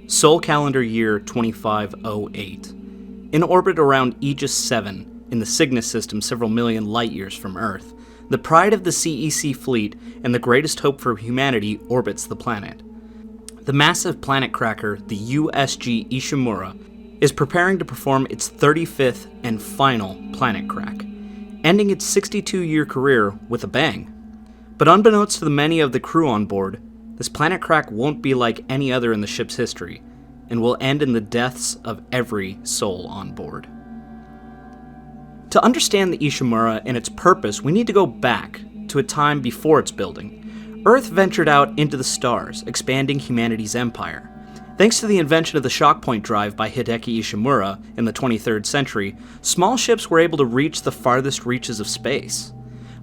Sol calendar year 2508. In orbit around Aegis 7, in the Cygnus system several million light-years from Earth, the pride of the CEC fleet and the greatest hope for humanity orbits the planet. The massive planet cracker, the USG Ishimura, is preparing to perform its 35th and final planet crack, ending its 62-year career with a bang. But unbeknownst to the many of the crew on board, this planet crack won't be like any other in the ship's history, and will end in the deaths of every soul on board. To understand the Ishimura and its purpose, we need to go back to a time before its building. Earth ventured out into the stars, expanding humanity's empire. Thanks to the invention of the shockpoint drive by Hideki Ishimura in the 23rd century, small ships were able to reach the farthest reaches of space.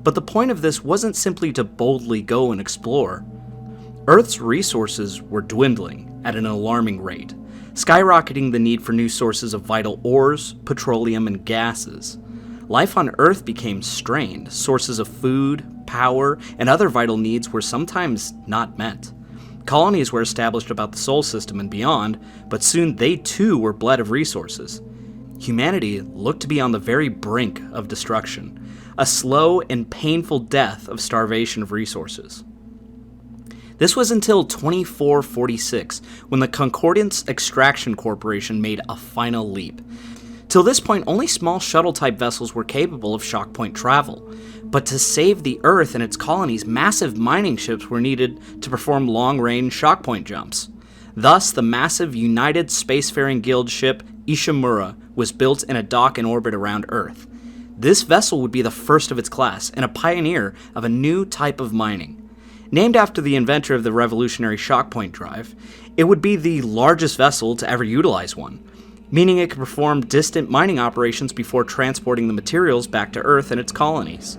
But the point of this wasn't simply to boldly go and explore. Earth's resources were dwindling at an alarming rate, skyrocketing the need for new sources of vital ores, petroleum, and gases. Life on Earth became strained. Sources of food, power, and other vital needs were sometimes not met. Colonies were established about the Sol system and beyond, but soon they too were bled of resources. Humanity looked to be on the very brink of destruction, a slow and painful death of starvation of resources. This was until 2446, when the Concordance Extraction Corporation made a final leap. Till this point, only small shuttle-type vessels were capable of shockpoint travel. But to save the Earth and its colonies, massive mining ships were needed to perform long-range shockpoint jumps. Thus, the massive United Spacefaring Guild ship Ishimura was built in a dock in orbit around Earth. This vessel would be the first of its class and a pioneer of a new type of mining. Named after the inventor of the revolutionary shockpoint drive, it would be the largest vessel to ever utilize one, meaning it could perform distant mining operations before transporting the materials back to Earth and its colonies.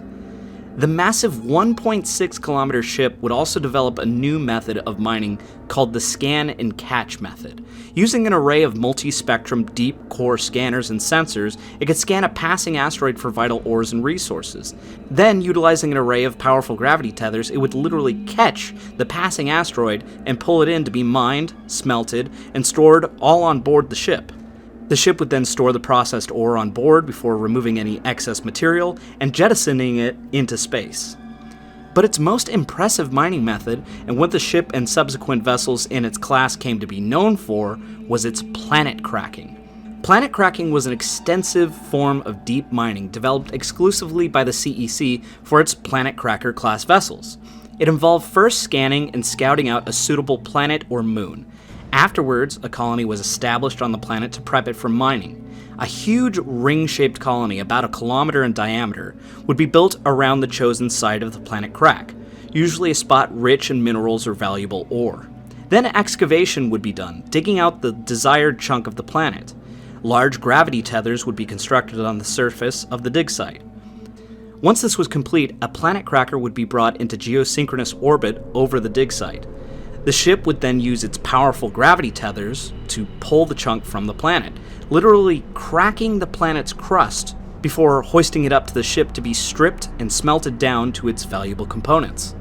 The massive 1.6-kilometer ship would also develop a new method of mining called the scan and catch method. Using an array of multi-spectrum deep core scanners and sensors, it could scan a passing asteroid for vital ores and resources. Then, utilizing an array of powerful gravity tethers, it would literally catch the passing asteroid and pull it in to be mined, smelted, and stored all on board the ship. The ship would then store the processed ore on board before removing any excess material and jettisoning it into space. But its most impressive mining method, and what the ship and subsequent vessels in its class came to be known for, was its planet cracking. Planet cracking was an extensive form of deep mining developed exclusively by the CEC for its planet cracker class vessels. It involved first scanning and scouting out a suitable planet or moon. Afterwards, a colony was established on the planet to prep it for mining. A huge ring-shaped colony, about 1 kilometer in diameter, would be built around the chosen site of the planet crack, usually a spot rich in minerals or valuable ore. Then excavation would be done, digging out the desired chunk of the planet. Large gravity tethers would be constructed on the surface of the dig site. Once this was complete, a planet cracker would be brought into geosynchronous orbit over the dig site. The ship would then use its powerful gravity tethers to pull the chunk from the planet, literally cracking the planet's crust before hoisting it up to the ship to be stripped and smelted down to its valuable components.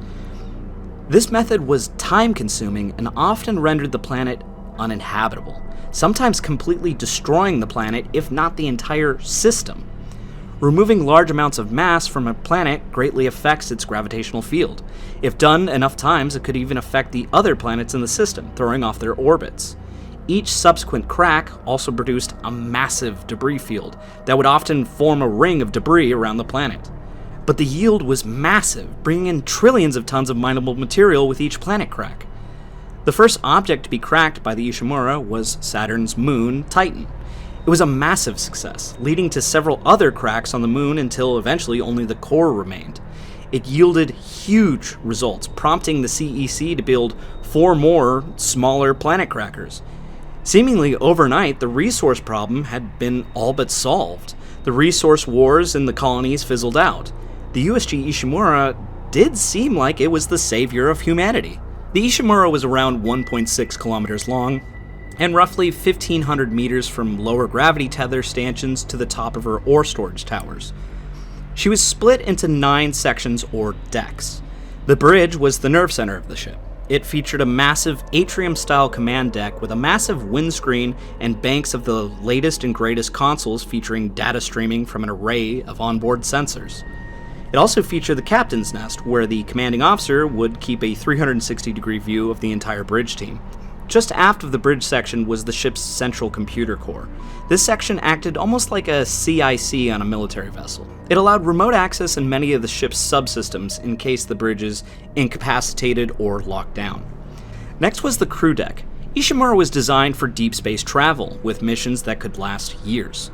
This method was time-consuming and often rendered the planet uninhabitable, sometimes completely destroying the planet, if not the entire system. Removing large amounts of mass from a planet greatly affects its gravitational field. If done enough times, it could even affect the other planets in the system, throwing off their orbits. Each subsequent crack also produced a massive debris field that would often form a ring of debris around the planet. But the yield was massive, bringing in trillions of tons of mineable material with each planet crack. The first object to be cracked by the Ishimura was Saturn's moon, Titan. It was a massive success, leading to several other cracks on the moon until eventually only the core remained. It yielded huge results, prompting the CEC to build 4 more smaller planet crackers. Seemingly overnight, the resource problem had been all but solved. The resource wars in the colonies fizzled out. The USG Ishimura did seem like it was the savior of humanity. The Ishimura was around 1.6 kilometers long, and roughly 1,500 meters from lower gravity tether stanchions to the top of her ore storage towers. She was split into 9 sections or decks. The bridge was the nerve center of the ship. It featured a massive atrium-style command deck with a massive windscreen and banks of the latest and greatest consoles featuring data streaming from an array of onboard sensors. It also featured the captain's nest, where the commanding officer would keep a 360-degree view of the entire bridge team. Just aft of the bridge section was the ship's central computer core. This section acted almost like a CIC on a military vessel. It allowed remote access in many of the ship's subsystems in case the bridge is incapacitated or locked down. Next was the crew deck. Ishimura was designed for deep space travel, with missions that could last years.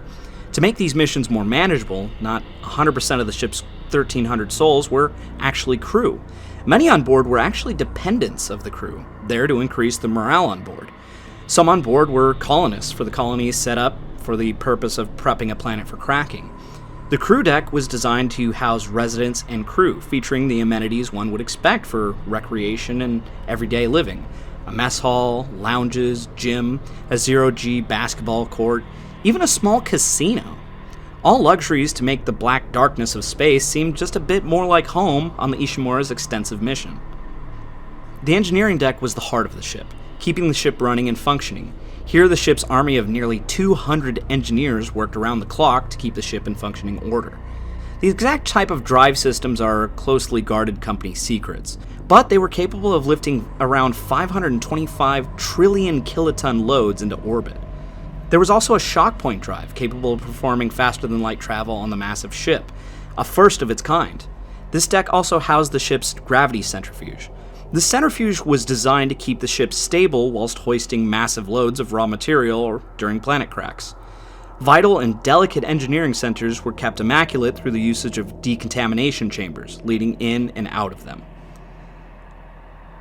To make these missions more manageable, not 100% of the ship's 1,300 souls were actually crew. Many on board were actually dependents of the crew, there to increase the morale on board. Some on board were colonists for the colonies set up for the purpose of prepping a planet for cracking. The crew deck was designed to house residents and crew, featuring the amenities one would expect for recreation and everyday living. A mess hall, lounges, gym, a zero-G basketball court, even a small casino. All luxuries to make the black darkness of space seem just a bit more like home on the Ishimura's extensive mission. The engineering deck was the heart of the ship, keeping the ship running and functioning. Here, the ship's army of nearly 200 engineers worked around the clock to keep the ship in functioning order. The exact type of drive systems are closely guarded company secrets, but they were capable of lifting around 525 trillion kiloton loads into orbit. There was also a shock point drive capable of performing faster-than-light travel on the massive ship, a first of its kind. This deck also housed the ship's gravity centrifuge. The centrifuge was designed to keep the ship stable whilst hoisting massive loads of raw material or during planet cracks. Vital and delicate engineering centers were kept immaculate through the usage of decontamination chambers, leading in and out of them.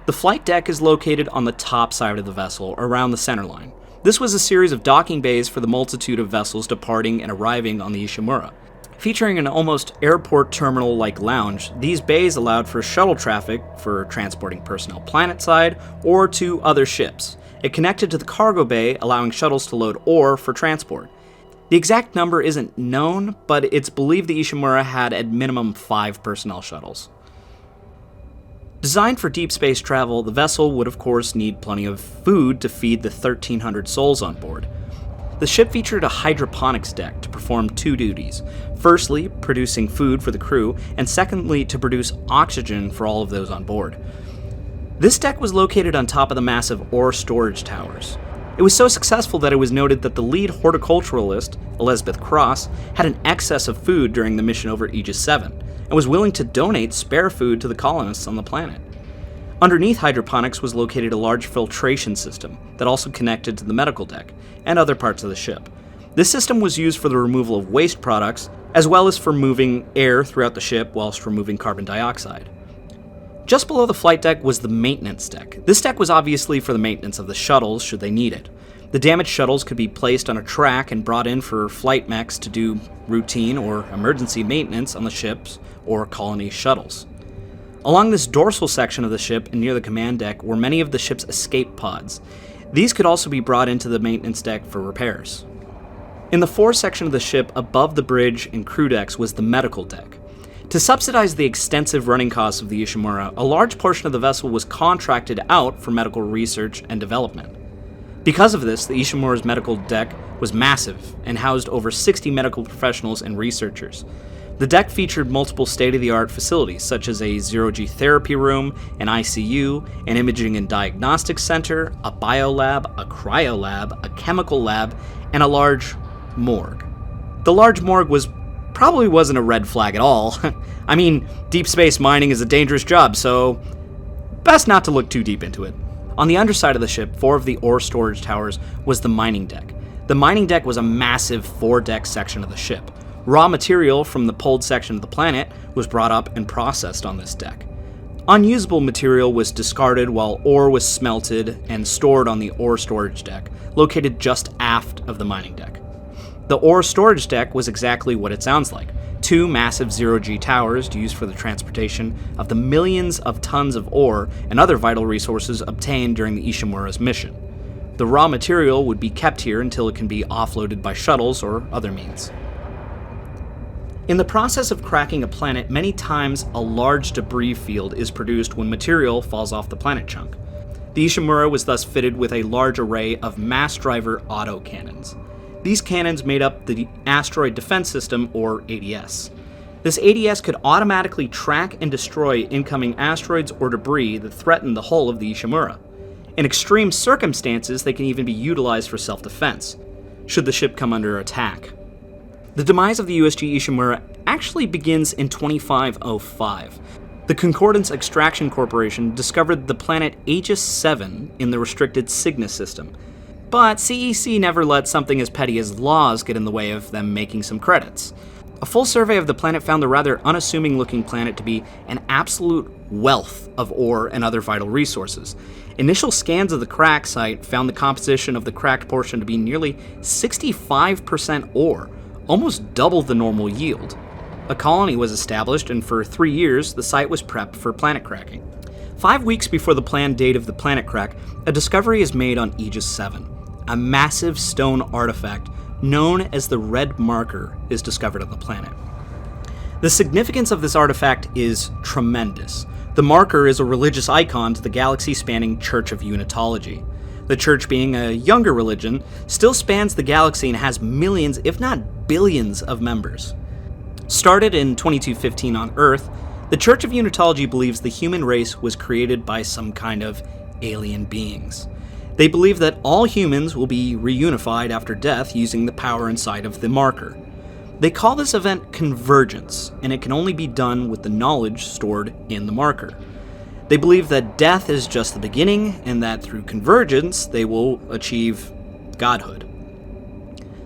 The flight deck is located on the top side of the vessel, around the centerline. This was a series of docking bays for the multitude of vessels departing and arriving on the Ishimura. Featuring an almost airport terminal-like lounge, these bays allowed for shuttle traffic for transporting personnel planetside or to other ships. It connected to the cargo bay, allowing shuttles to load ore for transport. The exact number isn't known, but it's believed the Ishimura had at minimum 5 personnel shuttles. Designed for deep space travel, the vessel would of course need plenty of food to feed the 1,300 souls on board. The ship featured a hydroponics deck to perform 2 duties. Firstly, producing food for the crew, and secondly, to produce oxygen for all of those on board. This deck was located on top of the massive ore storage towers. It was so successful that it was noted that the lead horticulturalist, Elizabeth Cross, had an excess of food during the mission over Aegis 7, and was willing to donate spare food to the colonists on the planet. Underneath hydroponics was located a large filtration system that also connected to the medical deck and other parts of the ship. This system was used for the removal of waste products, as well as for moving air throughout the ship whilst removing carbon dioxide. Just below the flight deck was the maintenance deck. This deck was obviously for the maintenance of the shuttles should they need it. The damaged shuttles could be placed on a track and brought in for flight mechs to do routine or emergency maintenance on the ships or colony shuttles. Along this dorsal section of the ship and near the command deck were many of the ship's escape pods. These could also be brought into the maintenance deck for repairs. In the fore section of the ship above the bridge and crew decks was the medical deck. To subsidize the extensive running costs of the Ishimura, a large portion of the vessel was contracted out for medical research and development. Because of this, the Ishimura's medical deck was massive and housed over 60 medical professionals and researchers. The deck featured multiple state-of-the-art facilities such as a zero-G therapy room, an ICU, an imaging and diagnostics center, a biolab, a cryolab, a chemical lab, and a large morgue. The large morgue probably wasn't a red flag at all. I mean, deep space mining is a dangerous job, so best not to look too deep into it. On the underside of the ship, 4 of the ore storage towers was the mining deck. The mining deck was a massive 4-deck section of the ship. Raw material from the poled section of the planet was brought up and processed on this deck. Unusable material was discarded while ore was smelted and stored on the ore storage deck, located just aft of the mining deck. The ore storage deck was exactly what it sounds like. 2 massive zero-G towers used for the transportation of the millions of tons of ore and other vital resources obtained during the Ishimura's mission. The raw material would be kept here until it can be offloaded by shuttles or other means. In the process of cracking a planet, many times a large debris field is produced when material falls off the planet chunk. The Ishimura was thus fitted with a large array of mass driver autocannons. These cannons made up the Asteroid Defense System, or ADS. This ADS could automatically track and destroy incoming asteroids or debris that threaten the hull of the Ishimura. In extreme circumstances, they can even be utilized for self-defense, should the ship come under attack. The demise of the USG Ishimura actually begins in 2505. The Concordance Extraction Corporation discovered the planet Aegis 7 in the restricted Cygnus system, but CEC never let something as petty as laws get in the way of them making some credits. A full survey of the planet found the rather unassuming-looking planet to be an absolute wealth of ore and other vital resources. Initial scans of the crack site found the composition of the cracked portion to be nearly 65% ore, almost double the normal yield. A colony was established, and for 3 years, the site was prepped for planet cracking. 5 weeks before the planned date of the planet crack, a discovery is made on Aegis 7. A massive stone artifact known as the Red Marker is discovered on the planet. The significance of this artifact is tremendous. The marker is a religious icon to the galaxy-spanning Church of Unitology. The Church, being a younger religion, still spans the galaxy and has millions, if not billions, of members. Started in 2215 on Earth, the Church of Unitology believes the human race was created by some kind of alien beings. They believe that all humans will be reunified after death using the power inside of the marker. They call this event convergence, and it can only be done with the knowledge stored in the marker. They believe that death is just the beginning, and that through convergence they will achieve godhood.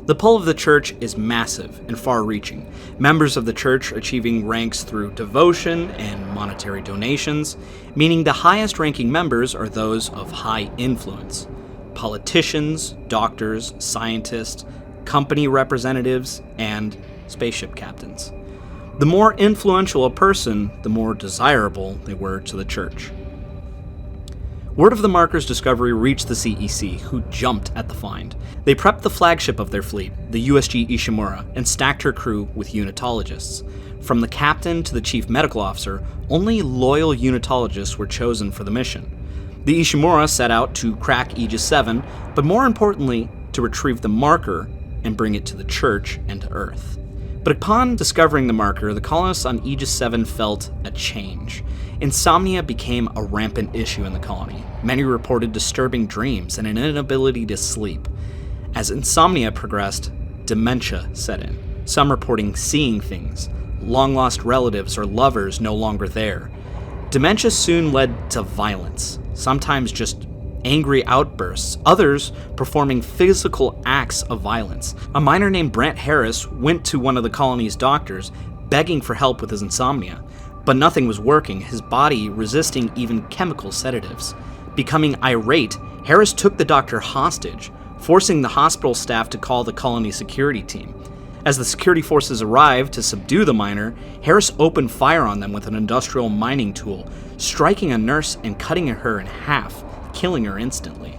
The pull of the Church is massive and far-reaching, members of the Church achieving ranks through devotion and monetary donations, meaning the highest-ranking members are those of high influence. Politicians, doctors, scientists, company representatives, and spaceship captains. The more influential a person, the more desirable they were to the Church. Word of the marker's discovery reached the CEC, who jumped at the find. They prepped the flagship of their fleet, the USG Ishimura, and stacked her crew with unitologists. From the captain to the chief medical officer, only loyal unitologists were chosen for the mission. The Ishimura set out to crack Aegis 7, but more importantly, to retrieve the marker and bring it to the Church and to Earth. But upon discovering the marker, the colonists on Aegis 7 felt a change. Insomnia became a rampant issue in the colony. Many reported disturbing dreams and an inability to sleep. As insomnia progressed, dementia set in, some reporting seeing things, long-lost relatives or lovers no longer there. Dementia soon led to violence, sometimes just angry outbursts, others performing physical acts of violence. A miner named Brant Harris went to one of the colony's doctors, begging for help with his insomnia, but nothing was working, his body resisting even chemical sedatives. Becoming irate, Harris took the doctor hostage, forcing the hospital staff to call the colony security team. As the security forces arrived to subdue the miner, Harris opened fire on them with an industrial mining tool, striking a nurse and cutting her in half, killing her instantly.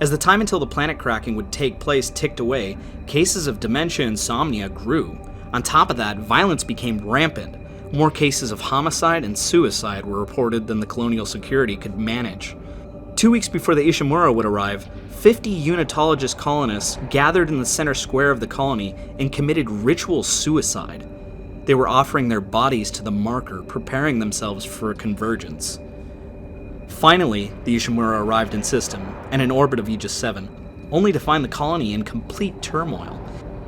As the time until the planet cracking would take place ticked away, cases of dementia and insomnia grew. On top of that, violence became rampant. More cases of homicide and suicide were reported than the colonial security could manage. 2 weeks before the Ishimura would arrive, 50 unitologist colonists gathered in the center square of the colony and committed ritual suicide. They were offering their bodies to the marker, preparing themselves for a convergence. Finally, the Ishimura arrived in system and in orbit of Aegis 7, only to find the colony in complete turmoil.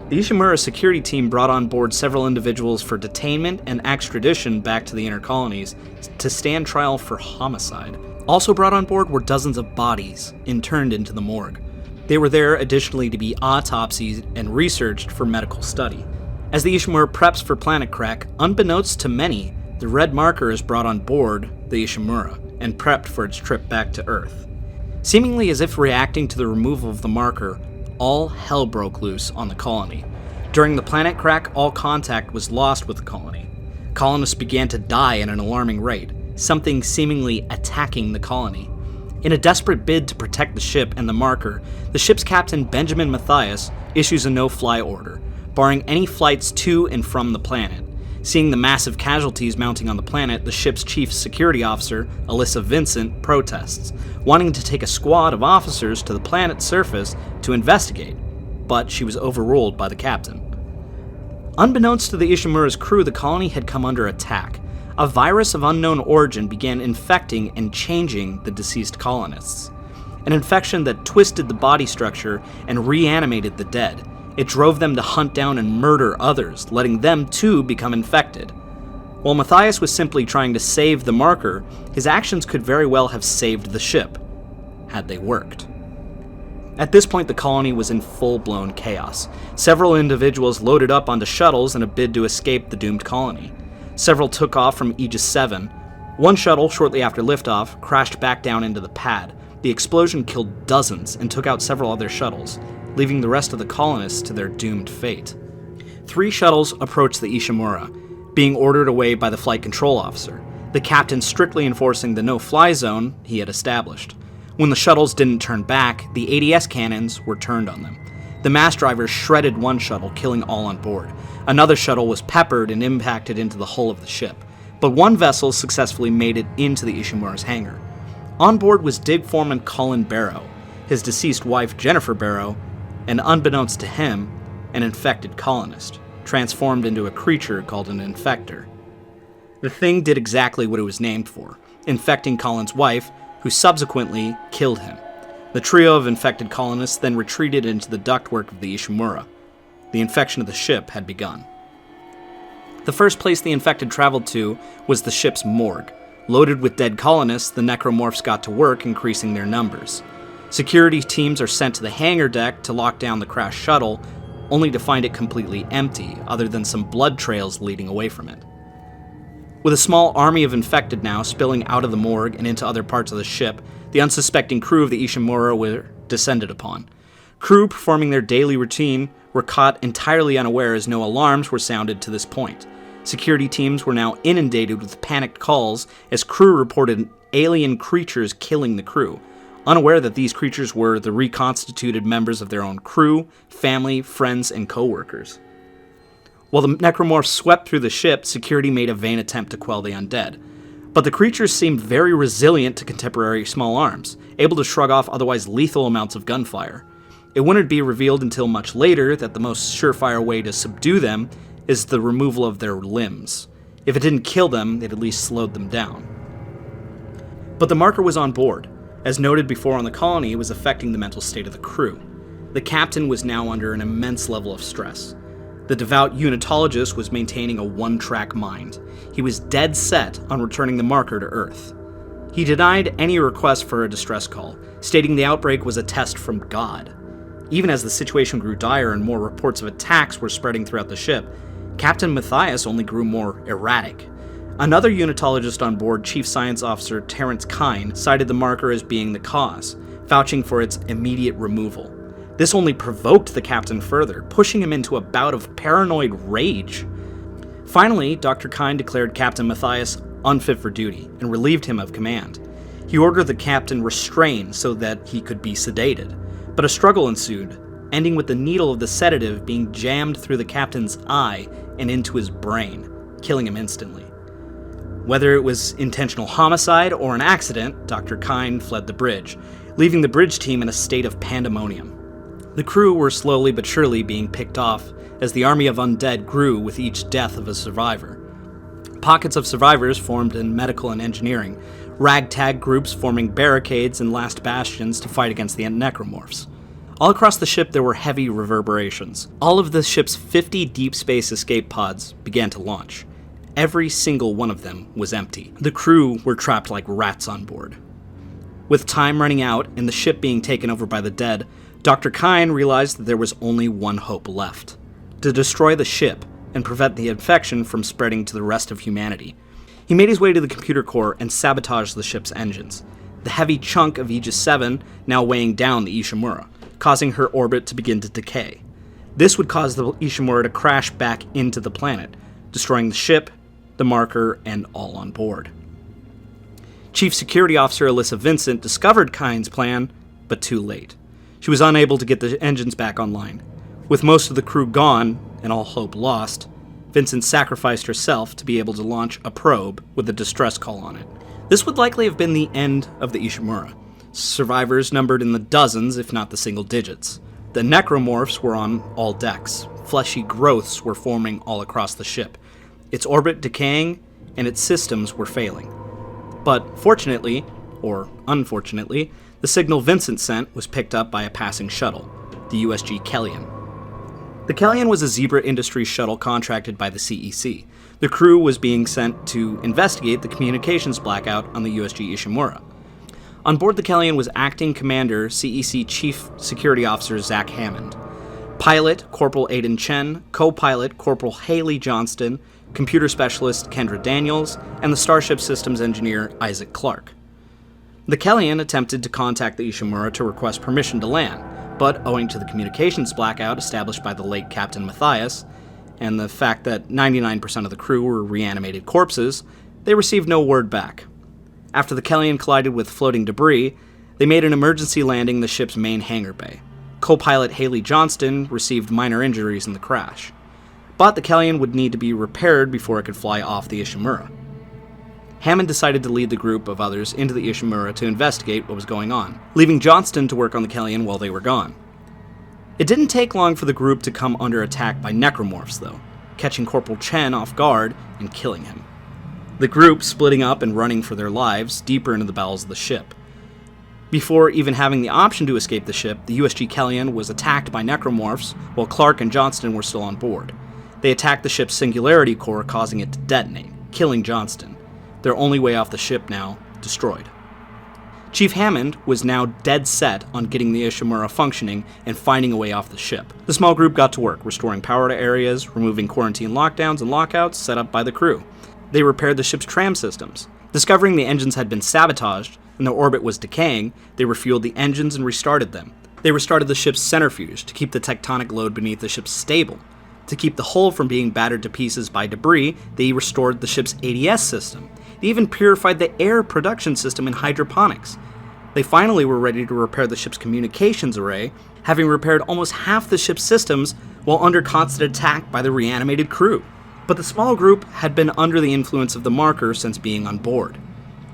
The Ishimura security team brought on board several individuals for detainment and extradition back to the inner colonies to stand trial for homicide. Also brought on board were dozens of bodies interned into the morgue. They were there additionally to be autopsied and researched for medical study. As the Ishimura preps for planet crack, unbeknownst to many, the red marker is brought on board the Ishimura and prepped for its trip back to Earth. Seemingly as if reacting to the removal of the marker, all hell broke loose on the colony. During the planet crack, all contact was lost with the colony. Colonists began to die at an alarming rate, something seemingly attacking the colony. In a desperate bid to protect the ship and the marker, the ship's captain, Benjamin Mathias, issues a no-fly order, barring any flights to and from the planet. Seeing the massive casualties mounting on the planet, the ship's chief security officer, Alyssa Vincent, protests, wanting to take a squad of officers to the planet's surface to investigate, but she was overruled by the captain. Unbeknownst to the Ishimura's crew, the colony had come under attack. A virus of unknown origin began infecting and changing the deceased colonists. An infection that twisted the body structure and reanimated the dead. It drove them to hunt down and murder others, letting them too become infected. While Matthias was simply trying to save the marker, his actions could very well have saved the ship, had they worked. At this point, the colony was in full-blown chaos. Several individuals loaded up onto shuttles in a bid to escape the doomed colony. Several took off from Aegis 7. One shuttle, shortly after liftoff, crashed back down into the pad. The explosion killed dozens and took out several other shuttles, leaving the rest of the colonists to their doomed fate. 3 shuttles approached the Ishimura, being ordered away by the flight control officer, the captain strictly enforcing the no-fly zone he had established. When the shuttles didn't turn back, the ADS cannons were turned on them. The mass drivers shredded one shuttle, killing all on board. Another shuttle was peppered and impacted into the hull of the ship, but one vessel successfully made it into the Ishimura's hangar. On board was Dig Foreman Colin Barrow, his deceased wife Jennifer Barrow, and unbeknownst to him, an infected colonist, transformed into a creature called an infector. The thing did exactly what it was named for, infecting Colin's wife, who subsequently killed him. The trio of infected colonists then retreated into the ductwork of the Ishimura. The infection of the ship had begun. The first place the infected traveled to was the ship's morgue. Loaded with dead colonists, the necromorphs got to work increasing their numbers. Security teams are sent to the hangar deck to lock down the crashed shuttle, only to find it completely empty, other than some blood trails leading away from it. With a small army of infected now spilling out of the morgue and into other parts of the ship, the unsuspecting crew of the Ishimura were descended upon. Crew performing their daily routine were caught entirely unaware as no alarms were sounded to this point. Security teams were now inundated with panicked calls as crew reported alien creatures killing the crew, unaware that these creatures were the reconstituted members of their own crew, family, friends, and co-workers. While the necromorphs swept through the ship, security made a vain attempt to quell the undead. But the creatures seemed very resilient to contemporary small arms, able to shrug off otherwise lethal amounts of gunfire. It wouldn't be revealed until much later that the most surefire way to subdue them is the removal of their limbs. If it didn't kill them, it at least slowed them down. But the marker was on board. As noted before on the colony, it was affecting the mental state of the crew. The captain was now under an immense level of stress. The devout unitologist was maintaining a one-track mind. He was dead set on returning the marker to Earth. He denied any request for a distress call, stating the outbreak was a test from God. Even as the situation grew dire and more reports of attacks were spreading throughout the ship, Captain Matthias only grew more erratic. Another unitologist on board, Chief Science Officer Terrence Kine, cited the marker as being the cause, vouching for its immediate removal. This only provoked the captain further, pushing him into a bout of paranoid rage. Finally, Dr. Kine declared Captain Matthias unfit for duty and relieved him of command. He ordered the captain restrained so that he could be sedated, but a struggle ensued, ending with the needle of the sedative being jammed through the captain's eye and into his brain, killing him instantly. Whether it was intentional homicide or an accident, Dr. Kine fled the bridge, leaving the bridge team in a state of pandemonium. The crew were slowly but surely being picked off as the army of undead grew with each death of a survivor. Pockets of survivors formed in medical and engineering, ragtag groups forming barricades and last bastions to fight against the necromorphs. All across the ship there were heavy reverberations. All of the ship's 50 deep space escape pods began to launch. Every single one of them was empty. The crew were trapped like rats on board. With time running out and the ship being taken over by the dead, Dr. Kine realized that there was only one hope left: to destroy the ship and prevent the infection from spreading to the rest of humanity. He made his way to the computer core and sabotaged the ship's engines, the heavy chunk of Aegis 7 now weighing down the Ishimura, causing her orbit to begin to decay. This would cause the Ishimura to crash back into the planet, destroying the ship, the marker, and all on board. Chief Security Officer Alyssa Vincent discovered Kine's plan, but too late. She was unable to get the engines back online. With most of the crew gone, and all hope lost, Vincent sacrificed herself to be able to launch a probe with a distress call on it. This would likely have been the end of the Ishimura. Survivors numbered in the dozens, if not the single digits. The necromorphs were on all decks. Fleshy growths were forming all across the ship. Its orbit decaying, and its systems were failing. But fortunately, or unfortunately, the signal Vincent sent was picked up by a passing shuttle, the USG Kellion. The Kellion was a Zebra Industries shuttle contracted by the CEC. The crew was being sent to investigate the communications blackout on the USG Ishimura. On board the Kellion was Acting Commander CEC Chief Security Officer Zach Hammond, Pilot Corporal Aidan Chen, Co-Pilot Corporal Haley Johnston, Computer Specialist Kendra Daniels, and the Starship Systems Engineer Isaac Clark. The Kellion attempted to contact the Ishimura to request permission to land, but owing to the communications blackout established by the late Captain Matthias, and the fact that 99% of the crew were reanimated corpses, they received no word back. After the Kellion collided with floating debris, they made an emergency landing in the ship's main hangar bay. Co-pilot Haley Johnston received minor injuries in the crash. But the Kellion would need to be repaired before it could fly off the Ishimura. Hammond decided to lead the group of others into the Ishimura to investigate what was going on, leaving Johnston to work on the Kellion while they were gone. It didn't take long for the group to come under attack by necromorphs, though, catching Corporal Chen off guard and killing him. The group splitting up and running for their lives deeper into the bowels of the ship. Before even having the option to escape the ship, the USG Kellion was attacked by necromorphs while Clark and Johnston were still on board. They attacked the ship's singularity core, causing it to detonate, killing Johnston. Their only way off the ship now destroyed. Chief Hammond was now dead set on getting the Ishimura functioning and finding a way off the ship. The small group got to work, restoring power to areas, removing quarantine lockdowns and lockouts set up by the crew. They repaired the ship's tram systems. Discovering the engines had been sabotaged and their orbit was decaying, they refueled the engines and restarted them. They restarted the ship's centrifuge to keep the tectonic load beneath the ship stable. To keep the hull from being battered to pieces by debris, they restored the ship's ADS system. They even purified the air production system in hydroponics. They finally were ready to repair the ship's communications array, having repaired almost half the ship's systems while under constant attack by the reanimated crew. But the small group had been under the influence of the marker since being on board.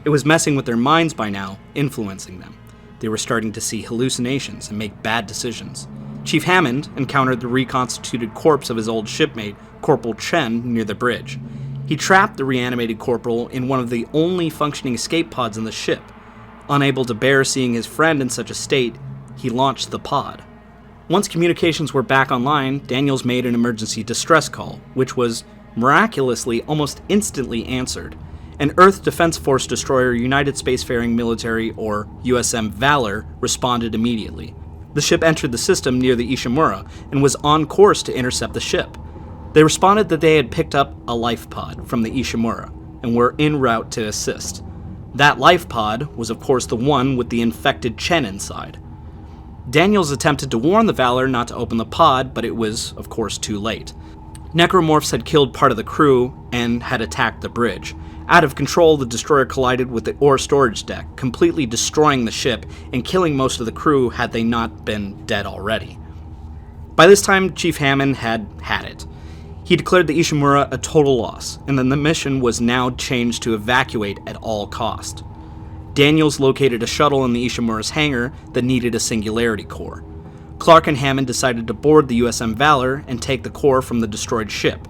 It was messing with their minds by now, influencing them. They were starting to see hallucinations and make bad decisions. Chief Hammond encountered the reconstituted corpse of his old shipmate, Corporal Chen, near the bridge. He trapped the reanimated corporal in one of the only functioning escape pods in the ship. Unable to bear seeing his friend in such a state, he launched the pod. Once communications were back online, Daniels made an emergency distress call, which was miraculously almost instantly answered. An Earth Defense Force destroyer United Spacefaring Military, or USM Valor, responded immediately. The ship entered the system near the Ishimura and was on course to intercept the ship. They responded that they had picked up a life pod from the Ishimura and were en route to assist. That life pod was of course the one with the infected Chen inside. Daniels attempted to warn the Valor not to open the pod, but it was of course too late. Necromorphs had killed part of the crew and had attacked the bridge. Out of control, the destroyer collided with the ore storage deck, completely destroying the ship and killing most of the crew had they not been dead already. By this time, Chief Hammond had it. He declared the Ishimura a total loss, and then the mission was now changed to evacuate at all cost. Daniels located a shuttle in the Ishimura's hangar that needed a singularity core. Clark and Hammond decided to board the USM Valor and take the core from the destroyed ship.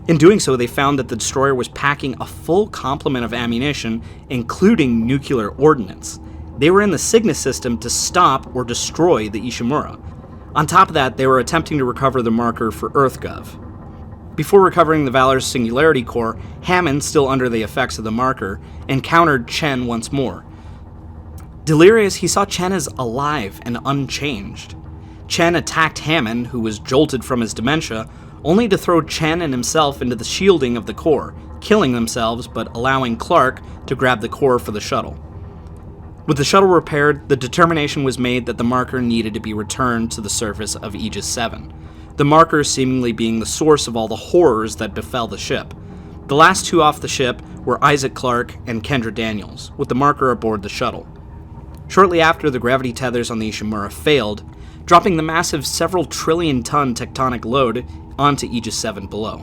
In doing so, they found that the destroyer was packing a full complement of ammunition, including nuclear ordnance. They were in the Cygnus system to stop or destroy the Ishimura. On top of that, they were attempting to recover the marker for EarthGov. Before recovering the Valor's singularity core, Hammond, still under the effects of the marker, encountered Chen once more. Delirious, he saw Chen as alive and unchanged. Chen attacked Hammond, who was jolted from his dementia, only to throw Chen and himself into the shielding of the core, killing themselves but allowing Clark to grab the core for the shuttle. With the shuttle repaired, the determination was made that the marker needed to be returned to the surface of Aegis 7, the marker seemingly being the source of all the horrors that befell the ship. The last two off the ship were Isaac Clark and Kendra Daniels, with the marker aboard the shuttle. Shortly after, the gravity tethers on the Ishimura failed, dropping the massive several trillion-ton tectonic load onto Aegis 7 below.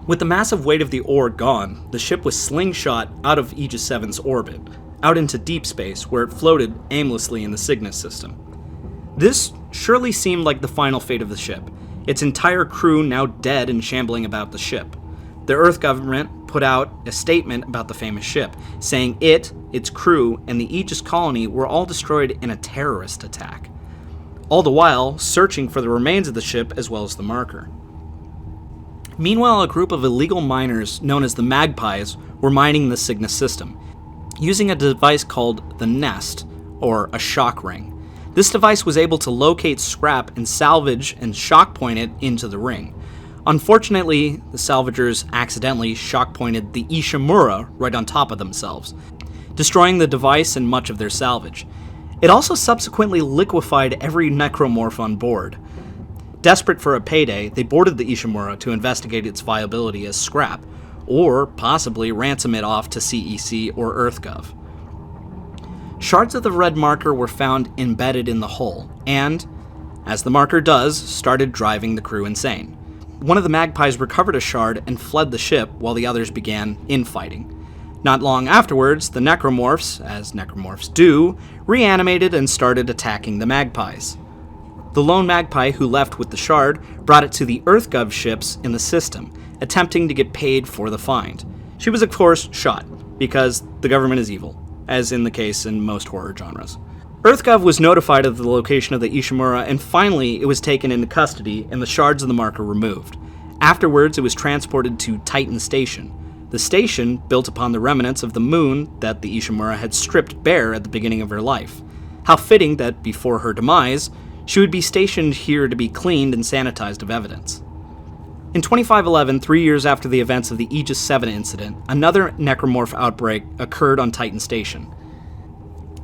With the massive weight of the ore gone, the ship was slingshot out of Aegis VII's orbit, out into deep space where it floated aimlessly in the Cygnus system. This surely seemed like the final fate of the ship, its entire crew now dead and shambling about the ship. The Earth government put out a statement about the famous ship, saying it, its crew, and the Aegis colony were all destroyed in a terrorist attack. All the while, searching for the remains of the ship as well as the marker. Meanwhile, a group of illegal miners known as the Magpies were mining the Cygnus system, using a device called the Nest, or a shock ring. This device was able to locate scrap and salvage and shock point it into the ring. Unfortunately, the salvagers accidentally shock pointed the Ishimura right on top of themselves, destroying the device and much of their salvage. It also subsequently liquefied every necromorph on board. Desperate for a payday, they boarded the Ishimura to investigate its viability as scrap, or possibly ransom it off to CEC or EarthGov. Shards of the red marker were found embedded in the hull, and, as the marker does, started driving the crew insane. One of the Magpies recovered a shard and fled the ship while the others began infighting. Not long afterwards, the necromorphs, as necromorphs do, reanimated and started attacking the Magpies. The lone Magpie who left with the shard brought it to the EarthGov ships in the system, attempting to get paid for the find. She was of course shot, because the government is evil, as in the case in most horror genres. EarthGov was notified of the location of the Ishimura, and finally it was taken into custody and the shards of the marker removed. Afterwards, it was transported to Titan Station. The station built upon the remnants of the moon that the Ishimura had stripped bare at the beginning of her life. How fitting that before her demise, she would be stationed here to be cleaned and sanitized of evidence. In 2511, 3 years after the events of the Aegis VII incident, another necromorph outbreak occurred on Titan Station.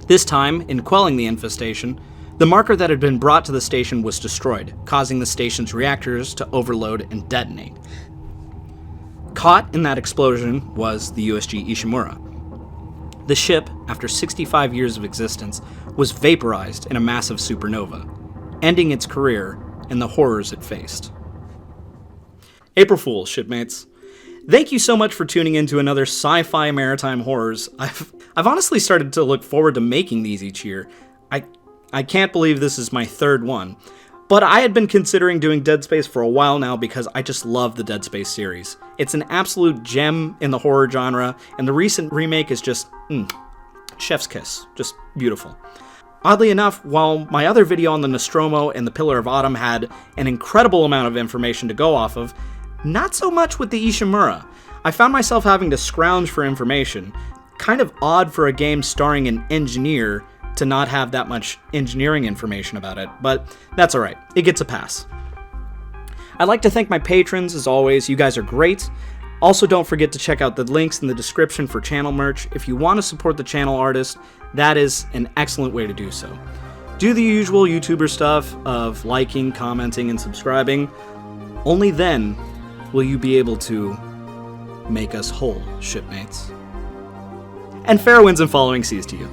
This time, in quelling the infestation, the marker that had been brought to the station was destroyed, causing the station's reactors to overload and detonate. Caught in that explosion was the USG Ishimura. The ship, after 65 years of existence, was vaporized in a massive supernova, ending its career and the horrors it faced. April Fools, shipmates. Thank you so much for tuning in to another Sci-Fi Maritime Horrors. I've honestly started to look forward to making these each year. I can't believe this is my third one. But I had been considering doing Dead Space for a while now because I just love the Dead Space series. It's an absolute gem in the horror genre, and the recent remake is just, chef's kiss. Just beautiful. Oddly enough, while my other video on the Nostromo and the Pillar of Autumn had an incredible amount of information to go off of, not so much with the Ishimura. I found myself having to scrounge for information. Kind of odd for a game starring an engineer to not have that much engineering information about it, but that's alright. It gets a pass. I'd like to thank my patrons, as always. You guys are great. Also, don't forget to check out the links in the description for channel merch. If you want to support the channel artist, that is an excellent way to do so. Do the usual YouTuber stuff of liking, commenting, and subscribing. Only then will you be able to make us whole, shipmates. And fair winds and following seas to you.